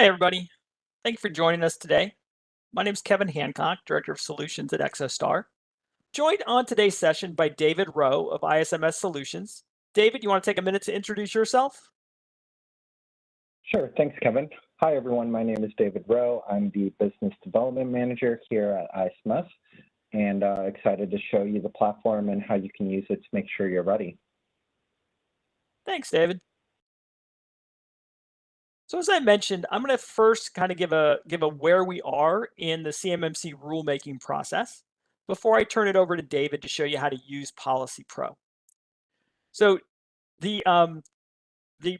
Hi, everybody. Thank you for joining us today. My name is Kevin Hancock, Director of Solutions at Exostar. Joined on today's session by David Roh of ISMS Solutions. David, you want to take a minute to introduce yourself? Sure. Thanks, Kevin. Hi, everyone. My name is David Roh. I'm the Business Development Manager here at ISMS, and excited to show you the platform and how you can use it to make sure you're ready. Thanks, David. So as I mentioned, I'm going to first kind of give a where we are in the CMMC rulemaking process before I turn it over to David to show you how to use PolicyPro. So the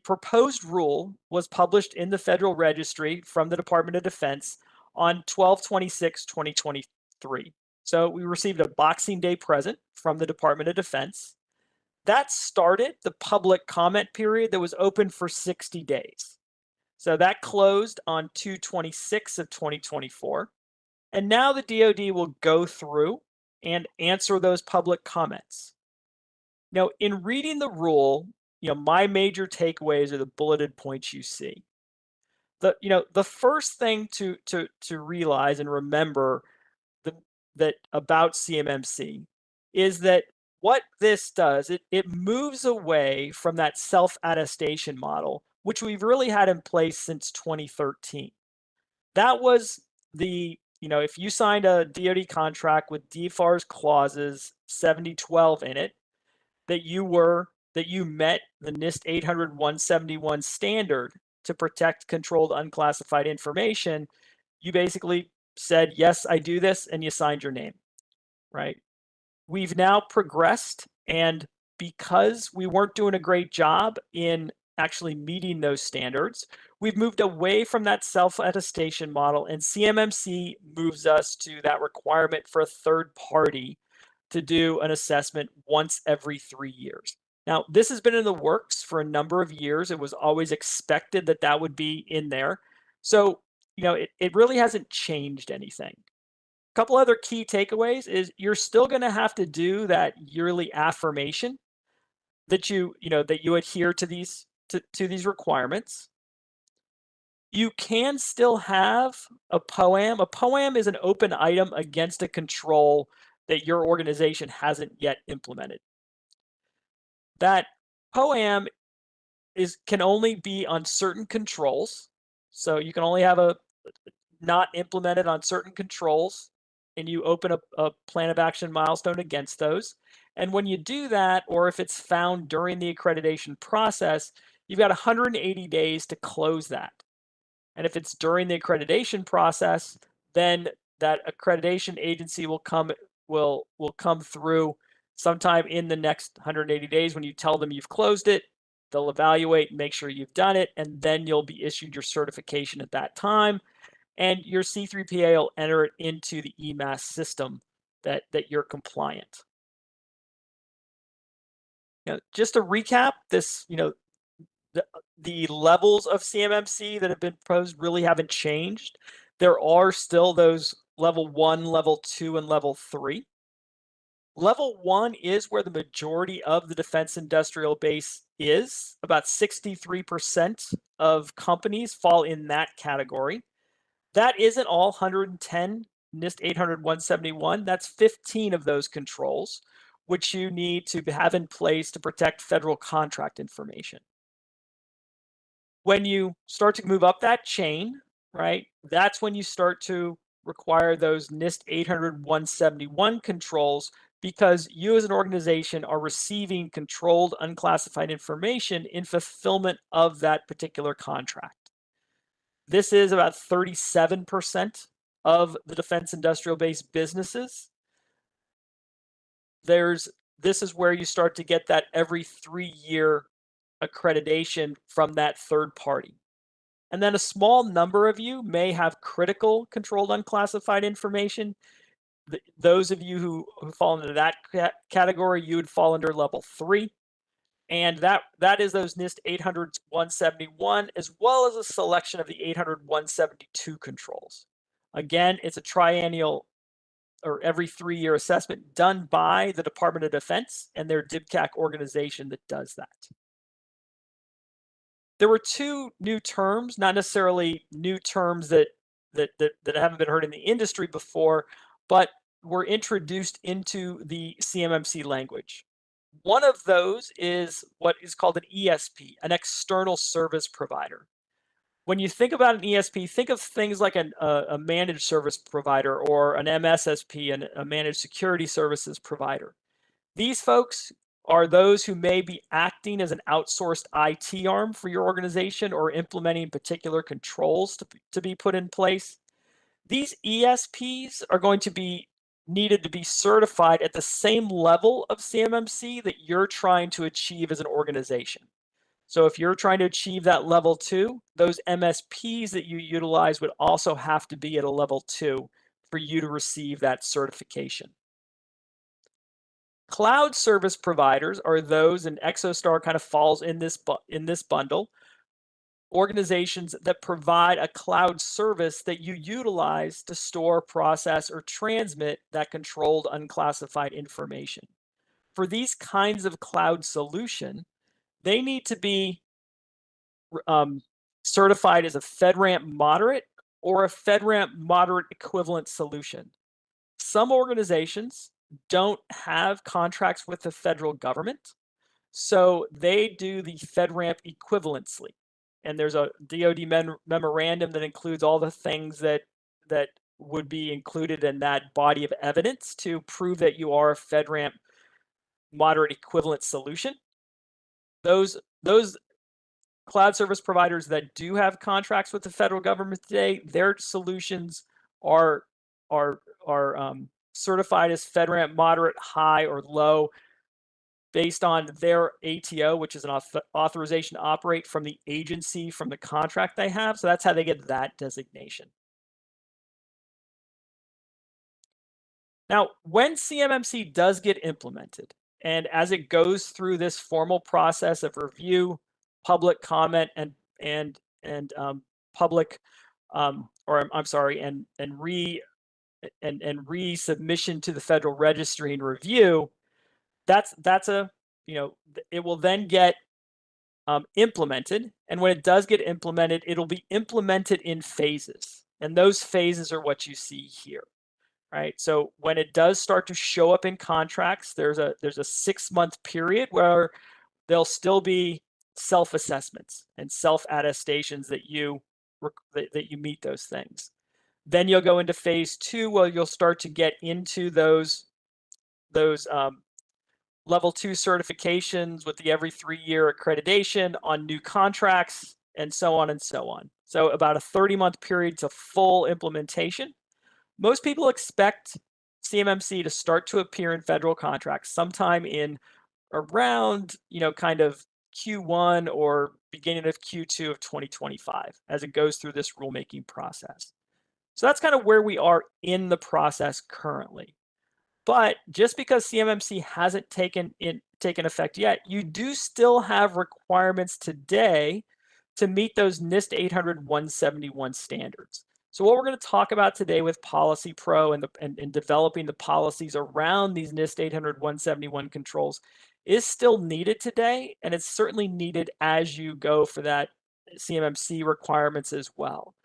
proposed rule was published in the Federal Registry from the Department of Defense on 12/26/2023. So we received a Boxing Day present from the Department of Defense. That started the public comment period that was open for 60 days. So that closed on 2/26/2024. And now the DoD will go through and answer those public comments. Now, in reading the rule, my major takeaways are the bulleted points you see. The first thing to realize and remember that about CMMC is that what this does, it moves away from that self-attestation model, which we've really had in place since 2013. That was if you signed a DoD contract with DFARS clauses 7012 in it, that you met the NIST 800-171 standard to protect controlled unclassified information, you basically said, yes, I do this, and you signed your name, right? We've now progressed, and because we weren't doing a great job in actually meeting those standards, we've moved away from that self-attestation model, and CMMC moves us to that requirement for a third party to do an assessment once every 3 years. Now, this has been in the works for a number of years. It was always expected that that would be in there. So, it really hasn't changed anything. A couple other key takeaways is you're still going to have to do that yearly affirmation that you adhere to these requirements. You can still have a POAM. A POAM is an open item against a control that your organization hasn't yet implemented. That POAM can only be on certain controls. So you can only have a not implemented on certain controls, and you open a plan of action milestone against those. And when you do that, or if it's found during the accreditation process, you've got 180 days to close that. And if it's during the accreditation process, then that accreditation agency will come through sometime in the next 180 days. When you tell them you've closed it, they'll evaluate and make sure you've done it, and then you'll be issued your certification at that time, and your C3PA will enter it into the EMAS system that you're compliant. Just to recap, this, the levels of CMMC that have been proposed really haven't changed. There are still those level 1, level 2, and level 3. Level 1 is where the majority of the defense industrial base is. About 63% of companies fall in that category. That isn't all 110 NIST 800-171. That's 15 of those controls, which you need to have in place to protect federal contract information. When you start to move up that chain, right, that's when you start to require those NIST 800-171 controls, because you as an organization are receiving controlled unclassified information in fulfillment of that particular contract. This is about 37% of the defense industrial base businesses. This is where you start to get that every 3-year accreditation from that third party. And then a small number of you may have critical controlled unclassified information. Those of you who fall into that category, you would fall under level 3. And that is those NIST 800-171, as well as a selection of the 800-172 controls. Again, it's a triennial or every 3-year assessment done by the Department of Defense and their DIBCAC organization that does that. there were two new terms, not necessarily new terms that haven't been heard in the industry before, but were introduced into the CMMC language. One of those is what is called an ESP, an external service provider. When you think about an ESP, think of things like a managed service provider or an MSSP, a managed security services provider. These folks are those who may be acting as an outsourced IT arm for your organization or implementing particular controls to be put in place. These ESPs are going to be needed to be certified at the same level of CMMC that you're trying to achieve as an organization. So if you're trying to achieve that level 2, those MSPs that you utilize would also have to be at a level 2 for you to receive that certification. Cloud service providers are those, and Exostar kind of falls in this bundle, organizations that provide a cloud service that you utilize to store, process, or transmit that controlled unclassified information. For these kinds of cloud solution, they need to be certified as a FedRAMP moderate or a FedRAMP moderate equivalent solution. Some organizations don't have contracts with the federal government, so they do the FedRAMP equivalently. And there's a DoD memorandum that includes all the things that would be included in that body of evidence to prove that you are a FedRAMP moderate equivalent solution. Those cloud service providers that do have contracts with the federal government today, their solutions are certified as FedRAMP moderate, high, or low based on their ATO, which is an authorization to operate from the agency, from the contract they have. So that's how they get that designation. Now, when CMMC does get implemented, and as it goes through this formal process of review, public comment, and public, resubmission to the Federal Registry and review, it will then get implemented. And when it does get implemented, it'll be implemented in phases. And those phases are what you see here, right? So when it does start to show up in contracts, there's a 6-month period where there'll still be self-assessments and self-attestations that you meet those things. Then you'll go into phase 2, where you'll start to get into those level 2 certifications with the every 3-year accreditation on new contracts, and so on and so on. So about a 30-month period to full implementation. Most people expect CMMC to start to appear in federal contracts sometime in around, kind of Q1 or beginning of Q2 of 2025 as it goes through this rulemaking process. So that's kind of where we are in the process currently. But just because CMMC hasn't taken effect yet, you do still have requirements today to meet those NIST 800-171 standards. So what we're going to talk about today with PolicyPro and developing the policies around these NIST 800-171 controls is still needed today, and it's certainly needed as you go for that CMMC requirements as well.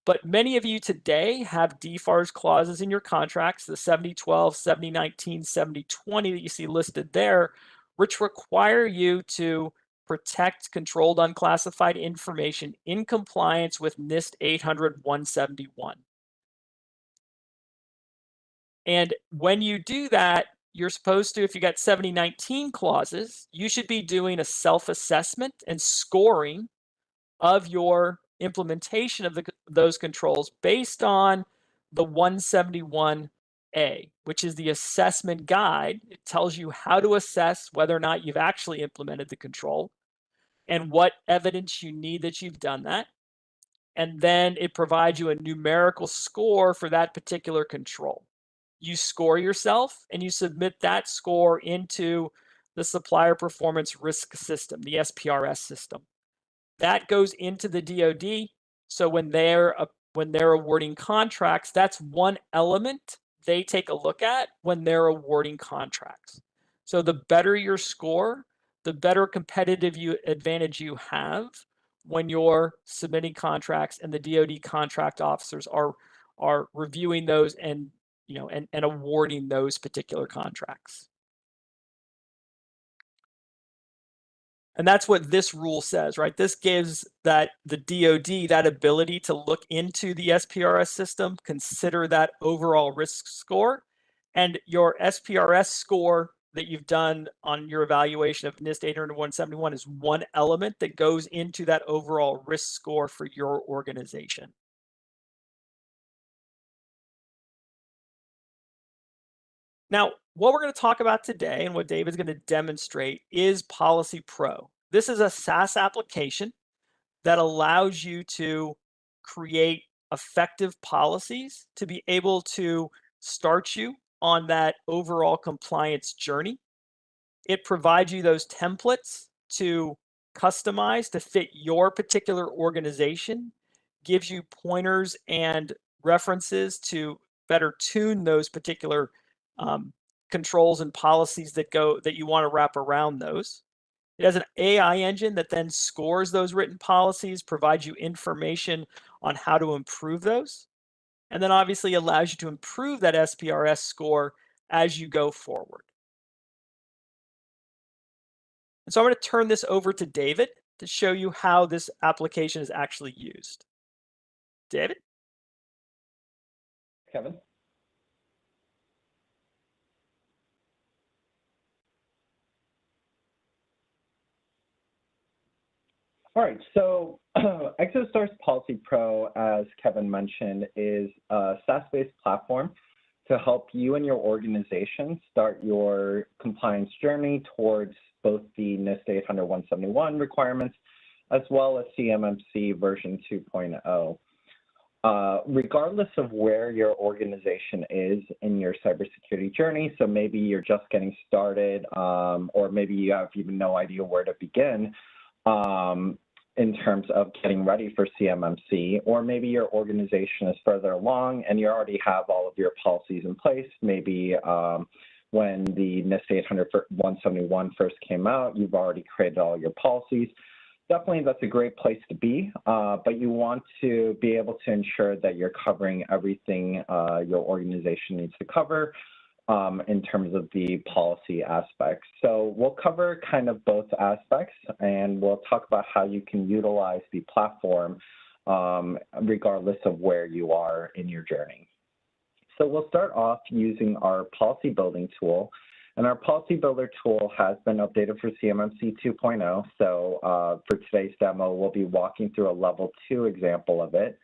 But many of you today have DFARS clauses in your contracts, the 7012, 7019, 7020 that you see listed there, which require you to protect controlled unclassified information in compliance with NIST 800-171. And when you do that, you're supposed to, if you got 7019 clauses, you should be doing a self-assessment and scoring of your implementation of those controls based on the 171A, which is the assessment guide. It tells you how to assess whether or not you've actually implemented the control and what evidence you need that you've done that. And then it provides you a numerical score for that particular control. You score yourself and you submit that score into the Supplier Performance Risk System, the SPRS system. That goes into the DoD. So when they're awarding contracts, that's one element they take a look at when they're awarding contracts. So the better your score, the better competitive advantage you have when you're submitting contracts and the DoD contract officers are reviewing those and and awarding those particular contracts. And that's what this rule says, right? This gives the DoD that ability to look into the SPRS system, consider that overall risk score, and your SPRS score that you've done on your evaluation of NIST 800-171 is one element that goes into that overall risk score for your organization. Now, what we're going to talk about today and what David's going to demonstrate is PolicyPro. This is a SaaS application that allows you to create effective policies to be able to start you on that overall compliance journey. It provides you those templates to customize to fit your particular organization, gives you pointers and references to better tune those particular controls and policies that you want to wrap around those. It has an AI engine that then scores those written policies, provides you information on how to improve those, and then obviously allows you to improve that SPRS score as you go forward. And so I'm going to turn this over to David to show you how this application is actually used. David? Kevin? All right, so Exostar's PolicyPro, as Kevin mentioned, is a SaaS-based platform to help you and your organization start your compliance journey towards both the NIST 800-171 requirements as well as CMMC version 2.0. Regardless of where your organization is in your cybersecurity journey, so maybe you're just getting started or maybe you have even no idea where to begin, in terms of getting ready for CMMC, or maybe your organization is further along and you already have all of your policies in place. Maybe when the NIST 800-171 first came out, you've already created all your policies. Definitely that's a great place to be, but you want to be able to ensure that you're covering everything your organization needs to cover in terms of the policy aspects. So we'll cover kind of both aspects, and we'll talk about how you can utilize the platform regardless of where you are in your journey. So we'll start off using our policy building tool, and our policy builder tool has been updated for CMMC 2.0. So for today's demo, we'll be walking through a level 2 example of it.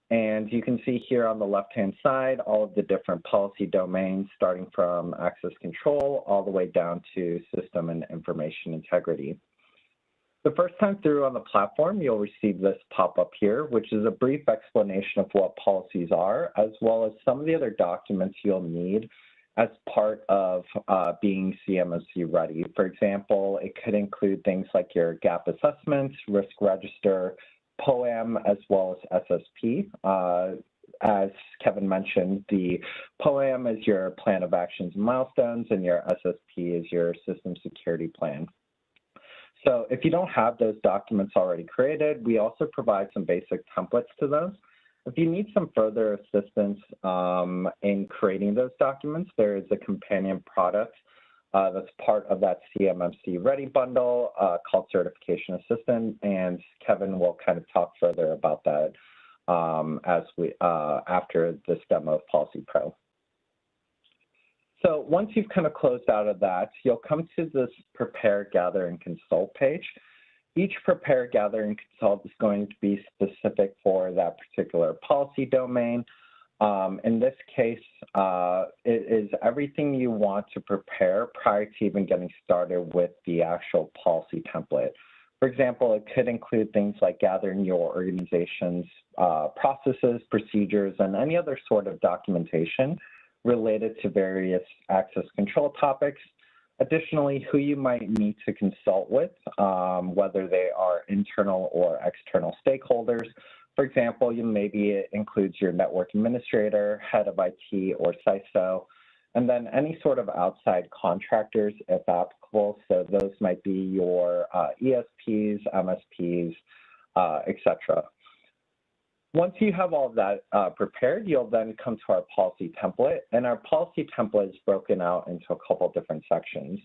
And you can see here on the left-hand side all of the different policy domains, starting from access control all the way down to system and information integrity. The first time through on the platform, you'll receive this pop-up here, which is a brief explanation of what policies are, as well as some of the other documents you'll need as part of being CMMC ready. For example, it could include things like your gap assessments, risk register, POAM, as well as SSP. As Kevin mentioned, the POAM is your plan of actions and milestones, and your SSP is your system security plan. So if you don't have those documents already created, we also provide some basic templates to those. If you need some further assistance in creating those documents, there is a companion product that's part of that CMMC Ready bundle called Certification Assistant, and Kevin will kind of talk further about that after this demo of PolicyPro. So once you've kind of closed out of that, you'll come to this Prepare, Gather, and Consult page. Each Prepare, Gather, and Consult is going to be specific for that particular policy domain. In this case, it is everything you want to prepare prior to even getting started with the actual policy template. For example, it could include things like gathering your organization's processes, procedures, and any other sort of documentation related to various access control topics. Additionally, who you might need to consult with, whether they are internal or external stakeholders. For example, maybe it includes your network administrator, head of IT, or CISO, and then any sort of outside contractors if applicable. So those might be your ESPs, MSPs, etc. Once you have all of that prepared, you'll then come to our policy template, and our policy template is broken out into a couple different sections.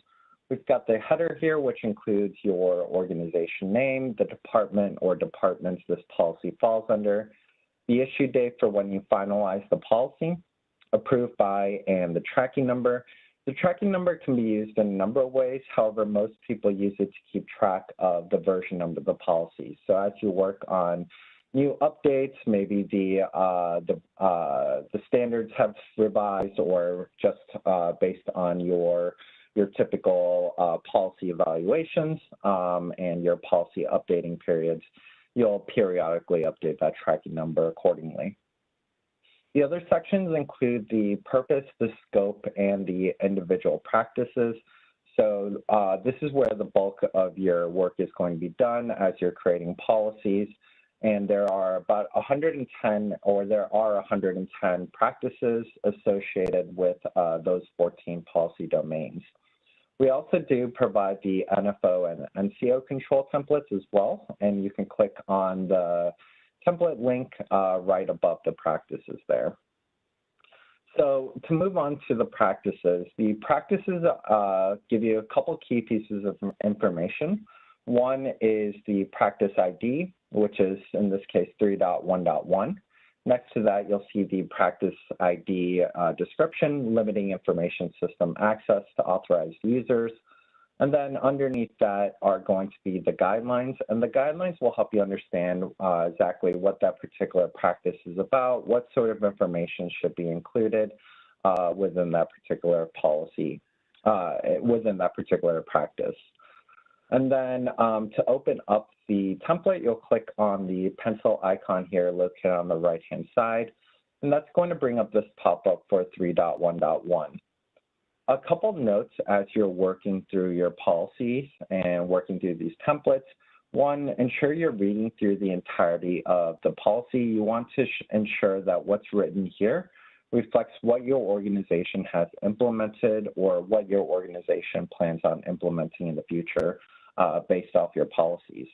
We've got the header here, which includes your organization name, the department or departments this policy falls under, the issue date for when you finalize the policy, approved by, and the tracking number. The tracking number can be used in a number of ways. However, most people use it to keep track of the version number of the policy. So as you work on new updates, maybe the standards have revised, or just based on your typical policy evaluations and your policy updating periods, you'll periodically update that tracking number accordingly. The other sections include the purpose, the scope, and the individual practices. So this is where the bulk of your work is going to be done as you're creating policies. And there are about 110, or there are 110 practices associated with those 14 policy domains. We also do provide the NFO and NCO control templates as well, and you can click on the template link right above the practices there. So to move on to the practices give you a couple key pieces of information. One is the practice ID, which is in this case 3.1.1. Next to that, you'll see the practice ID description, limiting information system access to authorized users. And then underneath that are going to be the guidelines, and the guidelines will help you understand exactly what that particular practice is about, what sort of information should be included within that particular policy, within that particular practice. And then to open up the template, you'll click on the pencil icon here located on the right-hand side, and that's going to bring up this pop-up for 3.1.1. A couple notes as you're working through your policies and working through these templates. One, ensure you're reading through the entirety of the policy. You want to ensure that what's written here reflects what your organization has implemented or what your organization plans on implementing in the future based off your policies.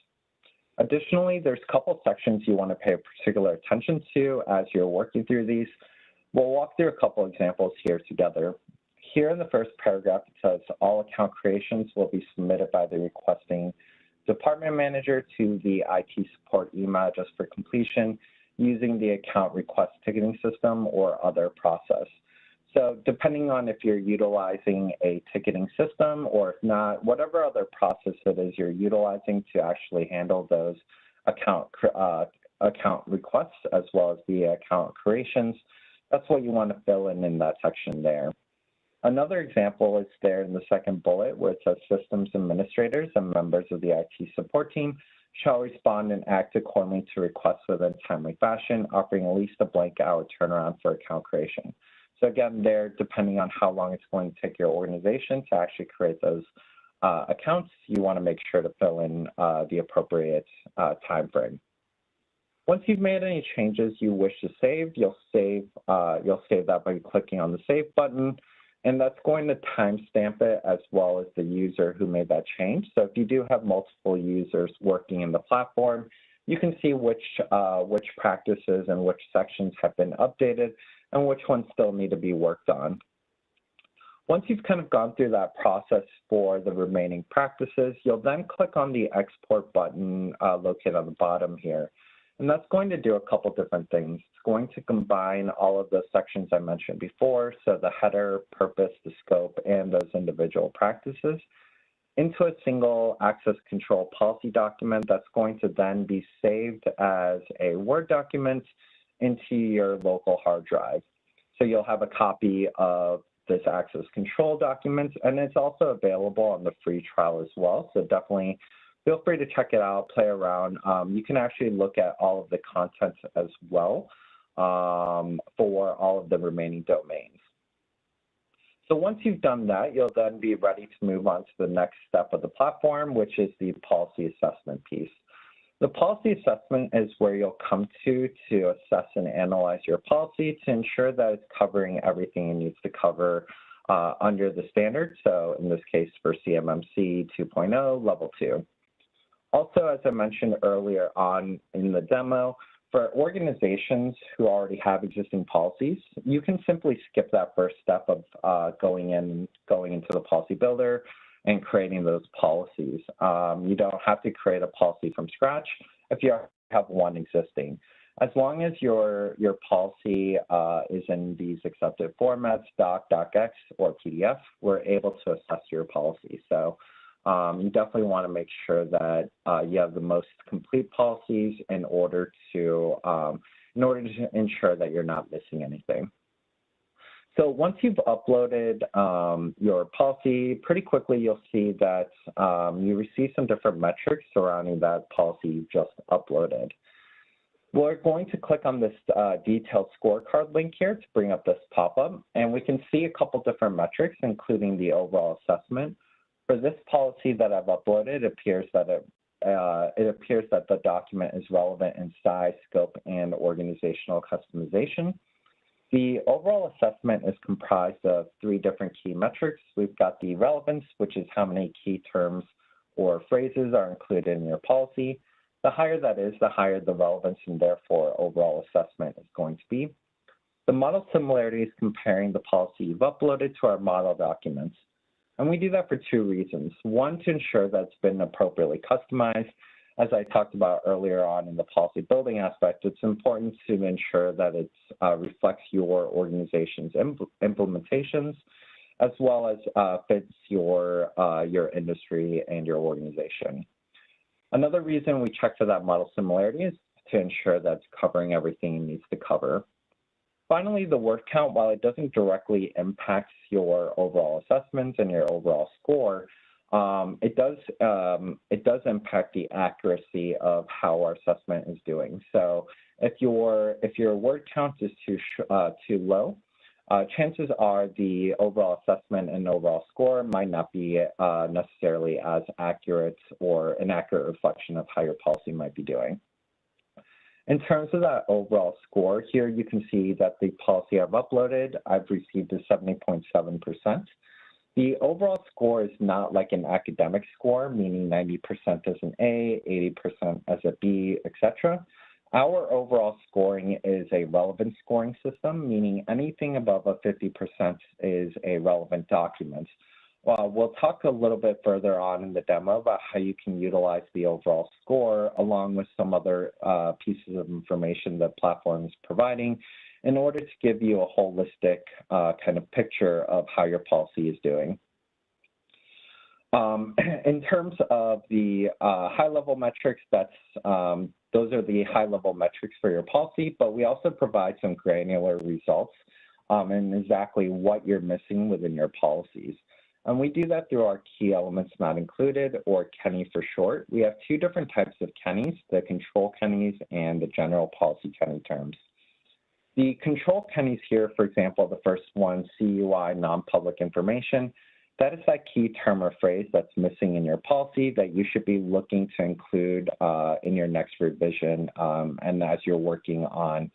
Additionally, there's a couple sections you want to pay particular attention to as you're working through these. We'll walk through a couple examples here together. Here in the first paragraph, it says all account creations will be submitted by the requesting department manager to the IT support email address for completion using the account request ticketing system or other process. So depending on if you're utilizing a ticketing system or if not, whatever other process it is you're utilizing to actually handle those account requests as well as the account creations, that's what you want to fill in that section there. Another example is there in the second bullet where it says systems administrators and members of the IT support team shall respond and act accordingly to requests within a timely fashion, offering at least a blank hour turnaround for account creation. So again, there, depending on how long it's going to take your organization to actually create those accounts, you want to make sure to fill in the appropriate time frame. Once you've made any changes you wish to save, you'll save that by clicking on the Save button. And that's going to timestamp it as well as the user who made that change. So if you do have multiple users working in the platform, you can see which practices and which sections have been updated and which ones still need to be worked on. Once you've kind of gone through that process for the remaining practices, you'll then click on the Export button located on the bottom here. And that's going to do a couple different things. It's going to combine all of the sections I mentioned before, so the header, purpose, the scope, and those individual practices, into a single access control policy document that's going to then be saved as a Word document into your local hard drive. So you'll have a copy of this access control document, and it's also available on the free trial as well, so definitely feel free to check it out, play around. You can actually look at all of the content as well for all of the remaining domains. So once you've done that, you'll then be ready to move on to the next step of the platform, which is the policy assessment piece. The policy assessment is where you'll come to assess and analyze your policy to ensure that it's covering everything it needs to cover under the standard. So in this case, for CMMC 2.0, level 2. Also, as I mentioned earlier on in the demo, for organizations who already have existing policies, you can simply skip that first step of going into the policy builder and creating those policies. You don't have to create a policy from scratch if you have one existing. As long as your policy is in these accepted formats, doc, docx, or PDF, we're able to assess your policy. So you definitely want to make sure that you have the most complete policies in order to ensure that you're not missing anything. So once you've uploaded your policy, pretty quickly you'll see that you receive some different metrics surrounding that policy you just uploaded. We're going to click on this detailed scorecard link here to bring up this pop-up, and we can see a couple different metrics, including the overall assessment. For this policy that I've uploaded, it appears that the document is relevant in size, scope, and organizational customization. The overall assessment is comprised of 3 different key metrics. We've got the relevance, which is how many key terms or phrases are included in your policy. The higher that is, the higher the relevance, and therefore overall assessment is going to be. The model similarity is comparing the policy you've uploaded to our model documents. And we do that for 2 reasons. One, to ensure that it's been appropriately customized. As I talked about earlier on in the policy building aspect, it's important to ensure that it reflects your organization's implementations, as well as fits your industry and your organization. Another reason we check for that model similarity is to ensure that it's covering everything it needs to cover. Finally, the word count, while it doesn't directly impact your overall assessments and your overall score, it does impact the accuracy of how our assessment is doing. So if your word count is too low, chances are the overall assessment and overall score might not be necessarily as accurate or an accurate reflection of how your policy might be doing. In terms of that overall score, here you can see that the policy I've uploaded, I've received a 70.7%. The overall score is not like an academic score, meaning 90% as an A, 80% as a B, etc. Our overall scoring is a relevant scoring system, meaning anything above a 50% is a relevant document. We'll talk a little bit further on in the demo about how you can utilize the overall score along with some other pieces of information the platform is providing in order to give you a holistic kind of picture of how your policy is doing. In terms of the high-level metrics, those are the high-level metrics for your policy, but we also provide some granular results and exactly what you're missing within your policies. And we do that through our key elements not included, or KENNY for short. We have 2 different types of KENNYs, the control KENNYs and the general policy KENNY terms. The control KENNYs here, for example, the first one, CUI, non-public information, that is that key term or phrase that's missing in your policy that you should be looking to include in your next revision and as you're working on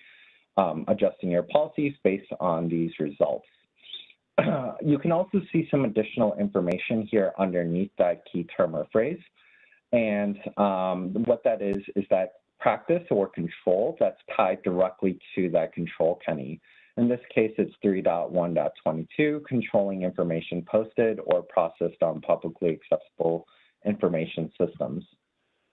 adjusting your policies based on these results. You can also see some additional information here underneath that key term or phrase. And what that is that practice or control that's tied directly to that control KENNY. In this case, it's 3.1.22, controlling information posted or processed on publicly accessible information systems.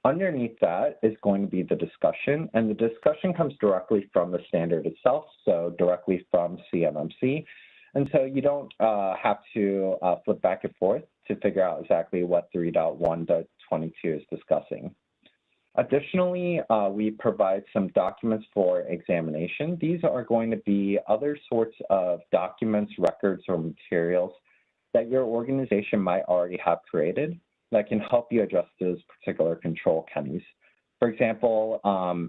Underneath that is going to be the discussion, and the discussion comes directly from the standard itself, so directly from CMMC. And so you don't have to flip back and forth to figure out exactly what 3.1.22 is discussing. Additionally, we provide some documents for examination. These are going to be other sorts of documents, records, or materials that your organization might already have created that can help you adjust those particular control KENNYs. For example,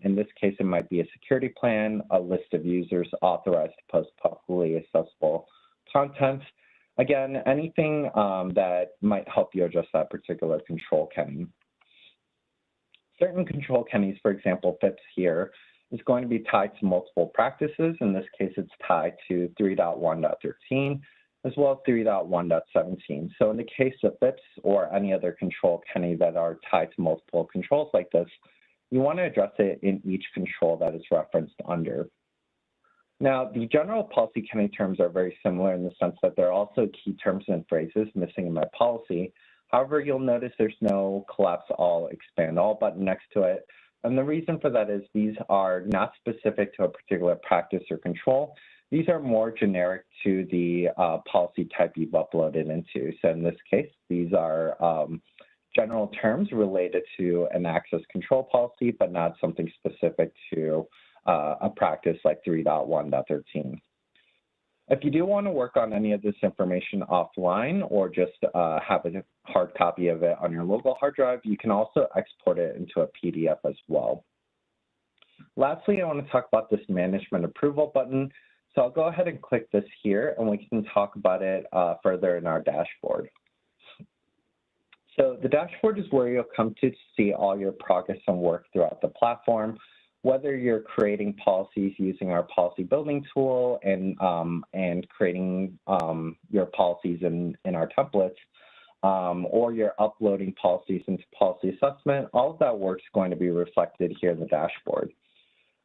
in this case, it might be a security plan, a list of users authorized to post publicly accessible content. Again, anything that might help you adjust that particular control KENNY. Certain control KENNYs, for example, FIPS here, is going to be tied to multiple practices. In this case, it's tied to 3.1.13. as well as 3.1.17. So in the case of BIPs or any other control Kenny that are tied to multiple controls like this, you want to address it in each control that is referenced under. Now, the general policy Kenny terms are very similar in the sense that there are also key terms and phrases missing in my policy. However, you'll notice there's no collapse all, expand all button next to it. And the reason for that is these are not specific to a particular practice or control. These are more generic to the policy type you've uploaded into. So in this case, these are general terms related to an access control policy, but not something specific to a practice like 3.1.13. If you do want to work on any of this information offline or just have a hard copy of it on your local hard drive, you can also export it into a PDF as well. Lastly, I want to talk about this management approval button. So I'll go ahead and click this here, and we can talk about it further in our dashboard. So the dashboard is where you'll come to see all your progress and work throughout the platform, whether you're creating policies using our policy building tool and creating your policies in our templates, or you're uploading policies into policy assessment. All of that work is going to be reflected here in the dashboard.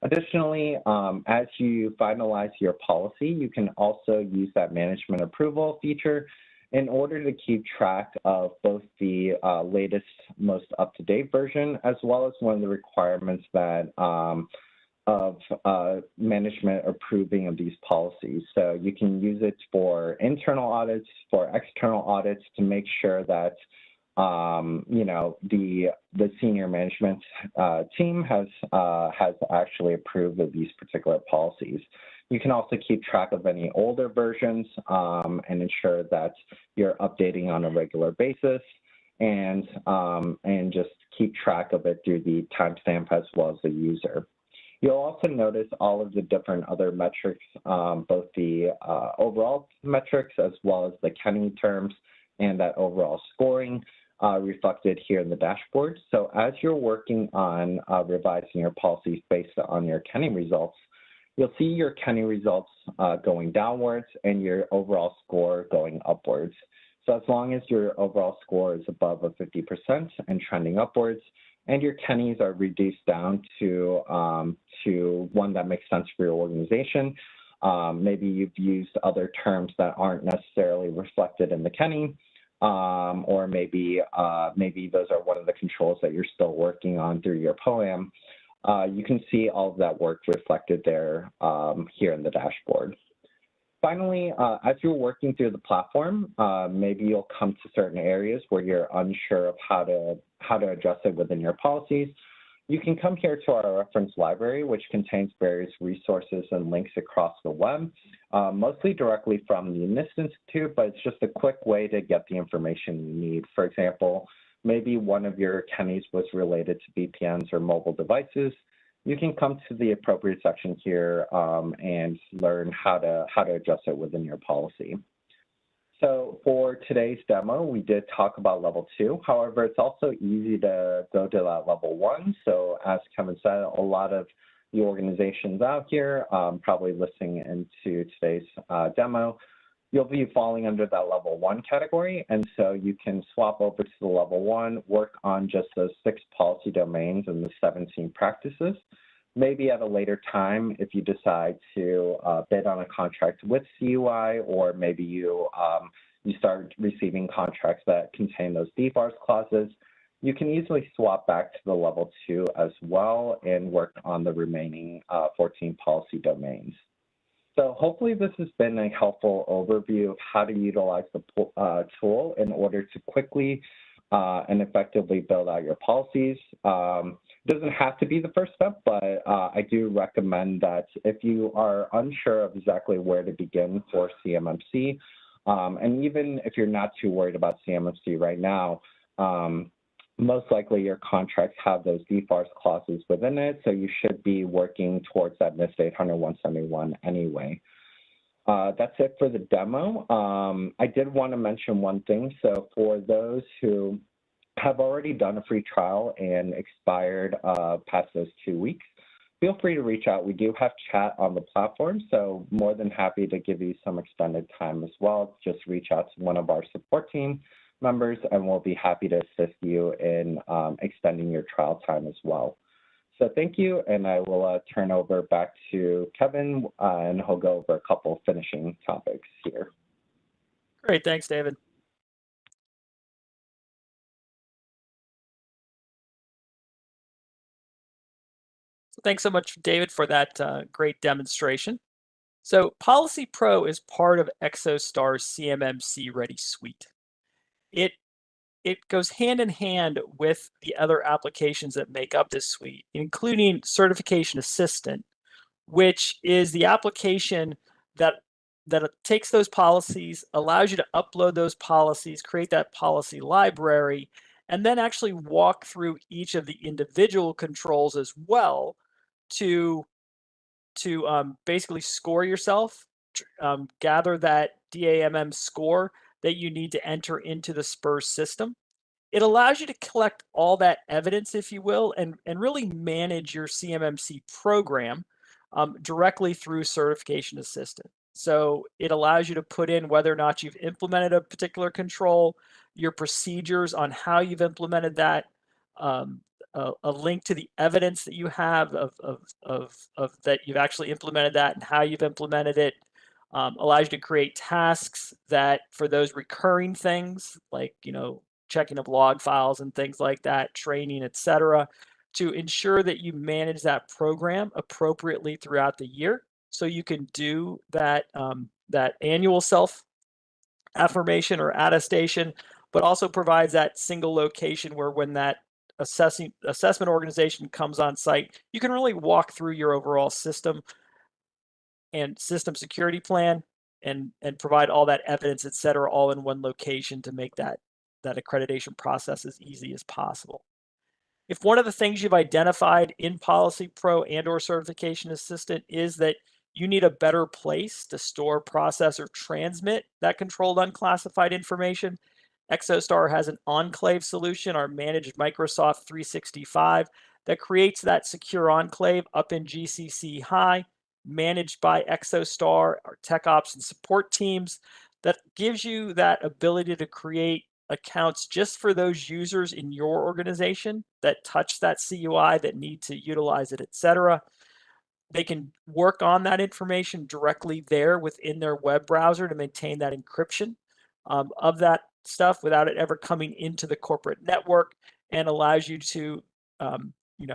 Additionally, as you finalize your policy, you can also use that management approval feature in order to keep track of both the latest, most up-to-date version, as well as one of the requirements that of management approving of these policies. So you can use it for internal audits, for external audits, to make sure that you know, the senior management team has actually approved of these particular policies. You can also keep track of any older versions and ensure that you're updating on a regular basis, and just keep track of it through the timestamp as well as the user. You'll also notice all of the different other metrics, both the overall metrics as well as the Kenny terms and that overall scoring reflected here in the dashboard. So as you're working on revising your policies based on your Kenny results, you'll see your Kenny results going downwards and your overall score going upwards. So as long as your overall score is above a 50% and trending upwards, and your Kennys are reduced down to one that makes sense for your organization, maybe you've used other terms that aren't necessarily reflected in the Kenny, or maybe those are one of the controls that you're still working on through your POAM. You can see all of that work reflected there here in the dashboard. Finally, as you're working through the platform, maybe you'll come to certain areas where you're unsure of how to address it within your policies. You can come here to our reference library, which contains various resources and links across the web, mostly directly from the NIST Institute, but it's just a quick way to get the information you need. For example, maybe one of your Kennys was related to VPNs or mobile devices. You can come to the appropriate section here and learn how to address it within your policy. So for today's demo, we did talk about level 2. However, it's also easy to go to that level 1. So as Kevin said, a lot of the organizations out here probably listening into today's demo, you'll be falling under that level 1 category. And so you can swap over to the level 1, work on just those 6 policy domains and the 17 practices. Maybe at a later time, if you decide to bid on a contract with CUI, or maybe you start receiving contracts that contain those DFARS clauses, you can easily swap back to the level 2 as well and work on the remaining 14 policy domains. So hopefully this has been a helpful overview of how to utilize the tool in order to quickly and effectively build out your policies. It doesn't have to be the first step, but I do recommend that if you are unsure of exactly where to begin for CMMC, and even if you're not too worried about CMMC right now, most likely your contracts have those DFARS clauses within it, so you should be working towards that NIST 800-171 anyway. That's it for the demo. I did want to mention one thing. So for those who have already done a free trial and expired past those 2 weeks, feel free to reach out. We do have chat on the platform, so more than happy to give you some extended time as well. Just reach out to one of our support team members, and we'll be happy to assist you in extending your trial time as well. So thank you, and I will turn over back to Kevin, and he'll go over a couple of finishing topics here. Great, thanks, David. So thanks so much, David, for that great demonstration. So PolicyPro is part of Exostar's CMMC Ready suite. It goes hand in hand with the other applications that make up this suite, including Certification Assistant, which is the application that takes those policies, allows you to upload those policies, create that policy library, and then actually walk through each of the individual controls as well to basically score yourself, gather that DAMM score that you need to enter into the SPURS system. It allows you to collect all that evidence, if you will, and really manage your CMMC program directly through Certification Assistant. So it allows you to put in whether or not you've implemented a particular control, your procedures on how you've implemented that, a link to the evidence that you have of that you've actually implemented that and how you've implemented it. Allows you to create tasks that for those recurring things like, checking of log files and things like that, training, etc., to ensure that you manage that program appropriately throughout the year, so you can do that that annual self affirmation or attestation, but also provides that single location where when that assessment organization comes on site, you can really walk through your overall system and system security plan and provide all that evidence, et cetera, all in one location to make that accreditation process as easy as possible. If one of the things you've identified in PolicyPro and or Certification Assistant is that you need a better place to store, process, or transmit that controlled unclassified information, Exostar has an enclave solution, our managed Microsoft 365, that creates that secure enclave up in GCC High, managed by Exostar, our tech ops and support teams, that gives you that ability to create accounts just for those users in your organization that touch that CUI, that need to utilize it, etc. They can work on that information directly there within their web browser to maintain that encryption of that stuff without it ever coming into the corporate network, and allows you to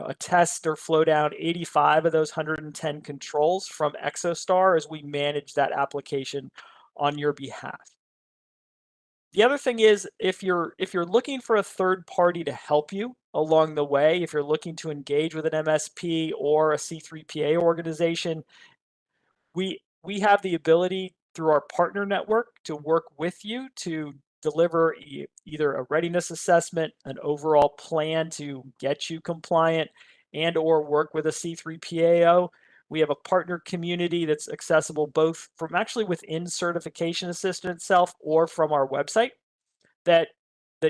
attest or flow down 85 of those 110 controls from Exostar as we manage that application on your behalf. The other thing is, if you're looking for a third party to help you along the way, if you're looking to engage with an MSP or a C3PA organization, we have the ability through our partner network to work with you to deliver either a readiness assessment, an overall plan to get you compliant, and or work with a C3PAO. We have a partner community that's accessible both from actually within Certification Assistant itself or from our website that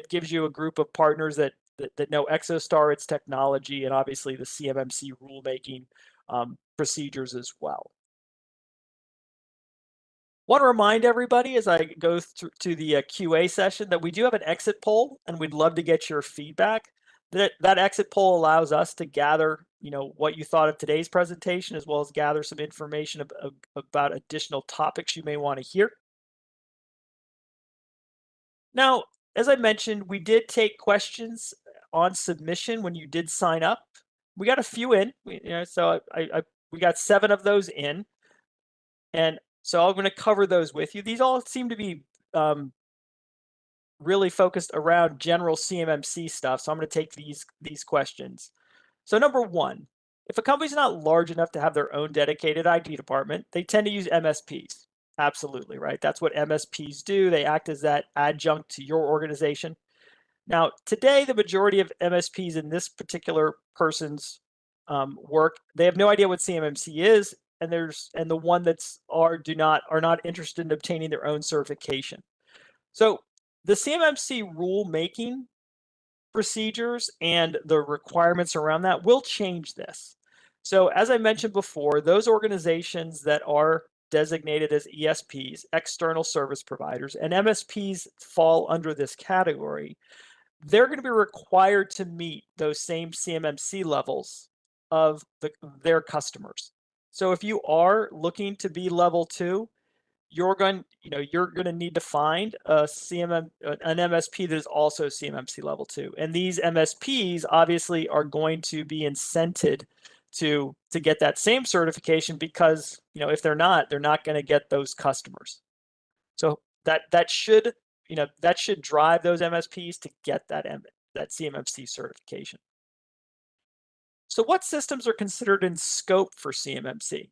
gives you a group of partners that know Exostar, its technology, and obviously the CMMC rulemaking procedures as well. Want to remind everybody as I go to the QA session that we do have an exit poll, and we'd love to get your feedback. That exit poll allows us to gather, what you thought of today's presentation, as well as gather some information about additional topics you may want to hear. Now, as I mentioned, we did take questions on submission when you did sign up. We got a few in, so we got 7 of those in, and so I'm going to cover those with you. These all seem to be really focused around general CMMC stuff, so I'm going to take these questions. So number 1, if a company's not large enough to have their own dedicated IT department, they tend to use MSPs. Absolutely, right? That's what MSPs do. They act as that adjunct to your organization. Now, today, the majority of MSPs in this particular person's work, they have no idea what CMMC is, and the one that's are not interested in obtaining their own certification. So the CMMC rule-making procedures and the requirements around that will change this. So as I mentioned before, those organizations that are designated as ESPs, external service providers, and MSPs fall under this category, they're going to be required to meet those same CMMC levels of their customers. So if you are looking to be level 2, you're going to need to find an MSP that is also CMMC level 2. And these MSPs obviously are going to be incented to get that same certification, because if they're not going to get those customers. So that should drive those MSPs to get that CMMC certification. So what systems are considered in scope for CMMC?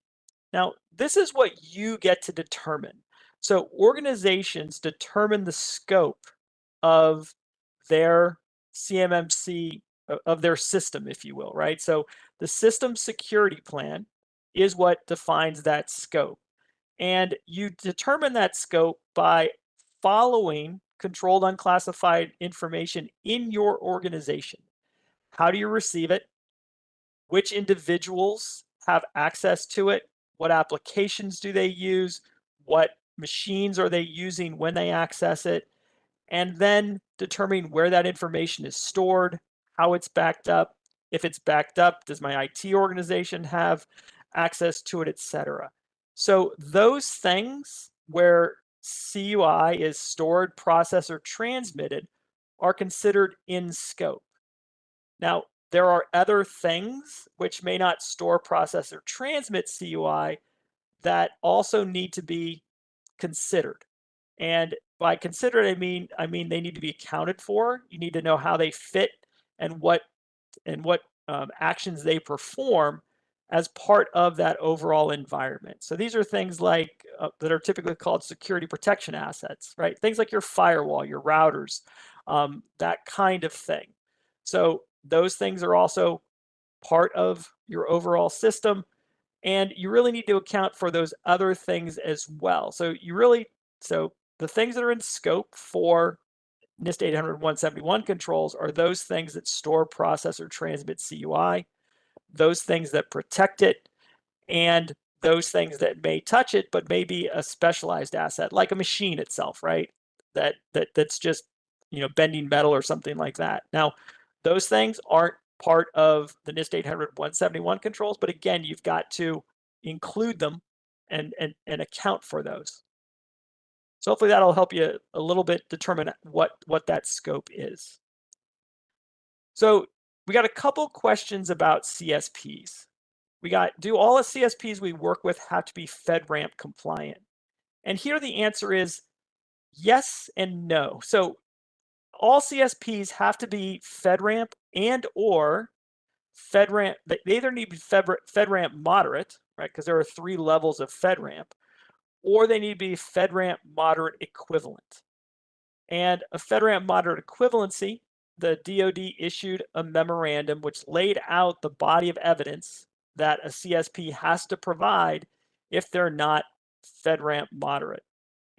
Now, this is what you get to determine. So organizations determine the scope of their CMMC, of their system, if you will, right? So the system security plan is what defines that scope. And you determine that scope by following controlled unclassified information in your organization. How do you receive it? Which individuals have access to it? What applications do they use? What machines are they using when they access it? And then determining where that information is stored, how it's backed up. If it's backed up, does my IT organization have access to it, etc. So those things where CUI is stored, processed, or transmitted are considered in scope. Now, there are other things which may not store, process, or transmit CUI that also need to be considered. And by considered, I mean they need to be accounted for. You need to know how they fit and what actions they perform as part of that overall environment. So these are things like that are typically called security protection assets, right? Things like your firewall, your routers, that kind of thing. So those things are also part of your overall system, and you really need to account for those other things as well. So the things that are in scope for NIST 800-171 controls are those things that store, process, or transmit CUI, those things that protect it, and those things that may touch it but may be a specialized asset, like a machine itself, right? That's just bending metal or something like that. Now, those things aren't part of the NIST 800-171 controls, but again, you've got to include them and account for those. So hopefully that'll help you a little bit determine what that scope is. So we got a couple questions about CSPs. Do all the CSPs we work with have to be FedRAMP compliant? And here the answer is yes and no. So all CSPs have to be FedRAMP and or FedRAMP. They either need to be FedRAMP moderate, right? Because there are 3 levels of FedRAMP, or they need to be FedRAMP moderate equivalent. And a FedRAMP moderate equivalency, the DoD issued a memorandum which laid out the body of evidence that a CSP has to provide if they're not FedRAMP moderate.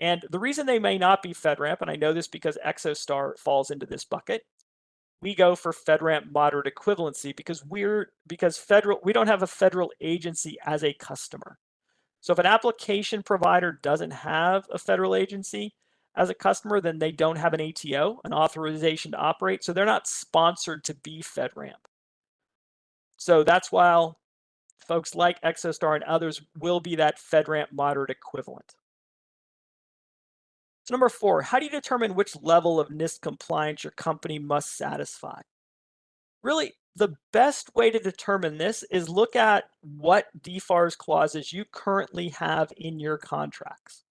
And the reason they may not be FedRAMP, and I know this because Exostar falls into this bucket, we go for FedRAMP moderate equivalency because we don't have a federal agency as a customer. So if an application provider doesn't have a federal agency as a customer, then they don't have an ATO, an authorization to operate. So they're not sponsored to be FedRAMP. So that's why folks like Exostar and others will be that FedRAMP moderate equivalent. So number 4, how do you determine which level of NIST compliance your company must satisfy? Really, the best way to determine this is look at what DFARS clauses you currently have in your contracts.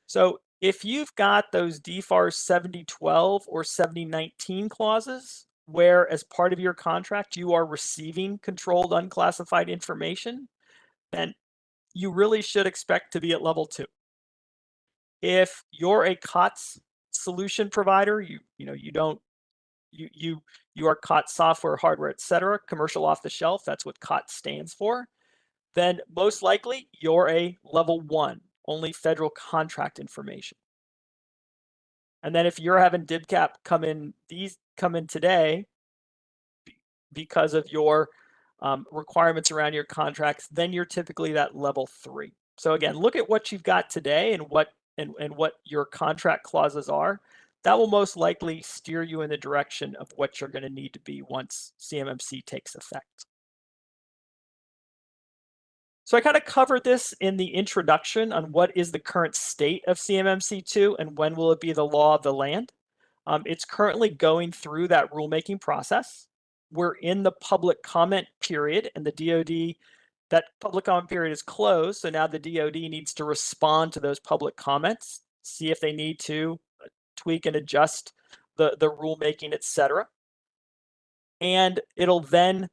So if you've got those DFARS 7012 or 7019 clauses, where as part of your contract you are receiving controlled unclassified information, then you really should expect to be at level 2. If you're a COTS solution provider, you are COTS software, hardware, etc., commercial off the shelf, that's what COTS stands for, then most likely you're a level 1, only federal contract information. And then if you're having DIBCAP come in today because of your requirements around your contracts, then you're typically that level 3. So again, look at what you've got today and what your contract clauses are. That will most likely steer you in the direction of what you're going to need to be once CMMC takes effect. So I kind of covered this in the introduction on what is the current state of CMMC2 and when will it be the law of the land. It's currently going through that rulemaking process. We're in the public comment period, and the DoD, that public comment period is closed. So now the DoD needs to respond to those public comments, see if they need to tweak and adjust the rulemaking, etc. And it'll then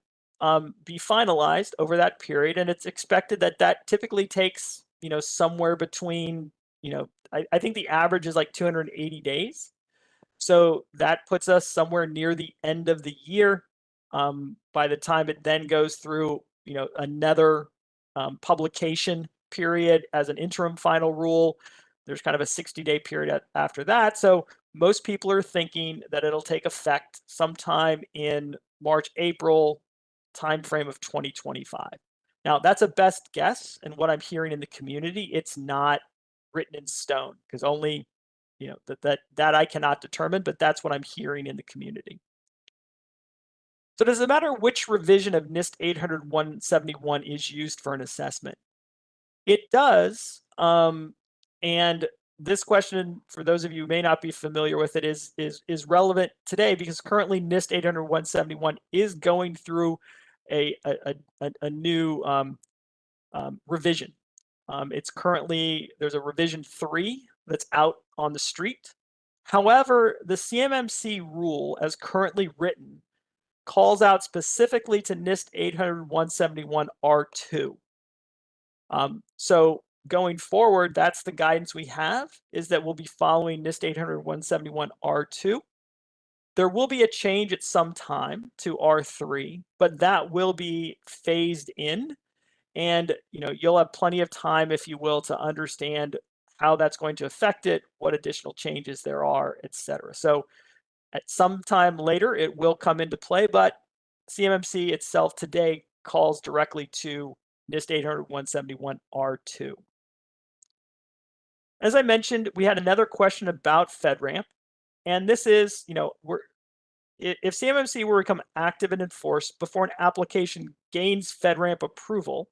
be finalized over that period. And it's expected that that typically takes, somewhere between, I think the average is like 280 days. So that puts us somewhere near the end of the year. By the time it then goes through, another publication period as an interim final rule, there's kind of a 60-day period after that. So most people are thinking that it'll take effect sometime in March, April timeframe of 2025. Now, that's a best guess, and what I'm hearing in the community, it's not written in stone, because only that I cannot determine, but that's what I'm hearing in the community. So does it matter which revision of NIST 800-171 is used for an assessment? It does, and this question, for those of you who may not be familiar with it, is relevant today because currently NIST 800-171 is going through a new revision. There's a revision 3 that's out on the street. However, the CMMC rule, as currently written, calls out specifically to NIST 800-171 R2. So going forward, that's the guidance we have, is that we'll be following NIST 800-171 R2. There will be a change at some time to R3, but that will be phased in. And you'll have plenty of time, if you will, to understand how that's going to affect it, what additional changes there are, etc. So at some time later, it will come into play, but CMMC itself today calls directly to NIST 800-171 R2. As I mentioned, we had another question about FedRAMP, and this is, if CMMC were to become active and enforced before an application gains FedRAMP approval,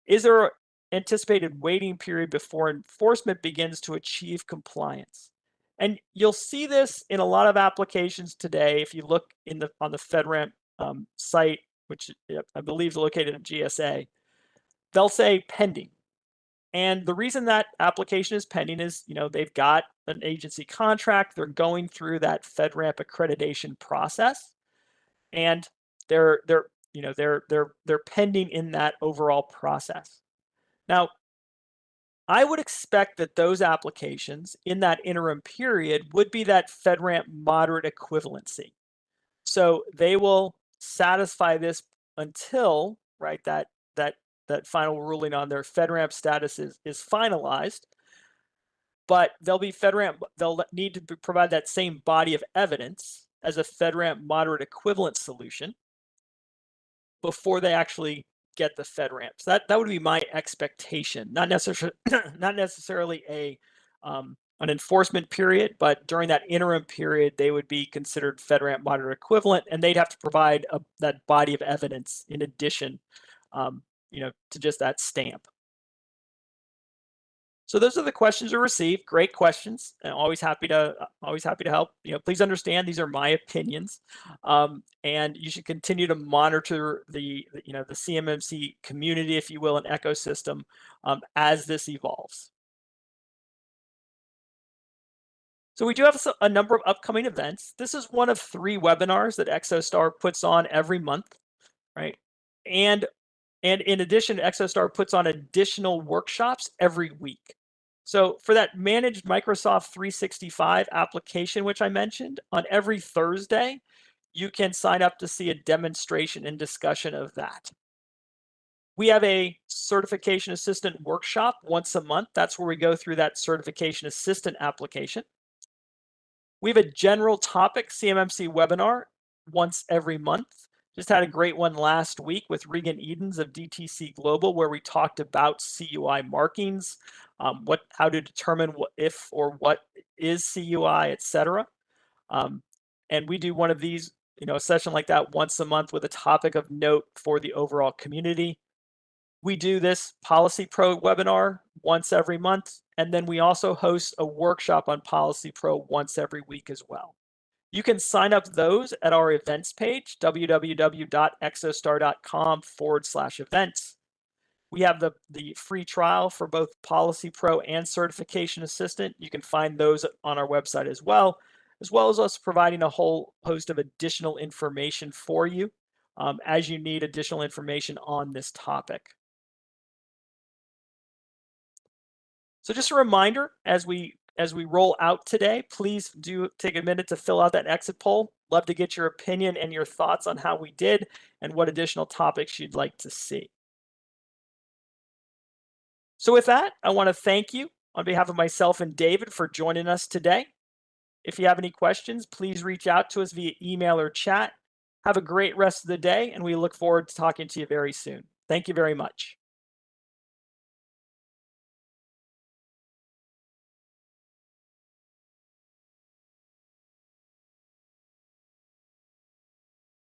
is there an anticipated waiting period before enforcement begins to achieve compliance? And you'll see this in a lot of applications today. If you look on the FedRAMP site, which I believe is located in GSA, they'll say pending. And the reason that application is pending is, they've got an agency contract, they're going through that FedRAMP accreditation process, and they're pending in that overall process. Now, I would expect that those applications in that interim period would be that FedRAMP moderate equivalency. So they will satisfy this until, right, that final ruling on their FedRAMP status is finalized. But they'll need to provide that same body of evidence as a FedRAMP moderate equivalent solution before they actually get the FedRAMP. So that would be my expectation, not necessarily an enforcement period, but during that interim period, they would be considered FedRAMP moderate equivalent, and they'd have to provide that body of evidence in addition, to just that stamp. So those are the questions we received. Great questions, and always happy to help. Please understand these are my opinions, and you should continue to monitor the CMMC community, if you will, and ecosystem as this evolves. So we do have a number of upcoming events. This is one of 3 webinars that Exostar puts on every month, right? And in addition, Exostar puts on additional workshops every week. So for that managed Microsoft 365 application, which I mentioned, on every Thursday, you can sign up to see a demonstration and discussion of that. We have a certification assistant workshop once a month. That's where we go through that certification assistant application. We have a general topic CMMC webinar once every month. Just had a great one last week with Regan Edens of DTC Global, where we talked about CUI markings, how to determine what if or what is CUI, etc. And we do one of these, a session like that once a month with a topic of note for the overall community. We do this PolicyPro webinar once every month, and then we also host a workshop on PolicyPro once every week as well. You can sign up those at our events page, www.exostar.com/events. We have the free trial for both PolicyPro and Certification Assistant. You can find those on our website as well as us providing a whole host of additional information for you as you need additional information on this topic. So just a reminder, as we roll out today, please do take a minute to fill out that exit poll. Love to get your opinion and your thoughts on how we did and what additional topics you'd like to see. So with that, I want to thank you on behalf of myself and David for joining us today. If you have any questions, please reach out to us via email or chat. Have a great rest of the day, and we look forward to talking to you very soon. Thank you very much.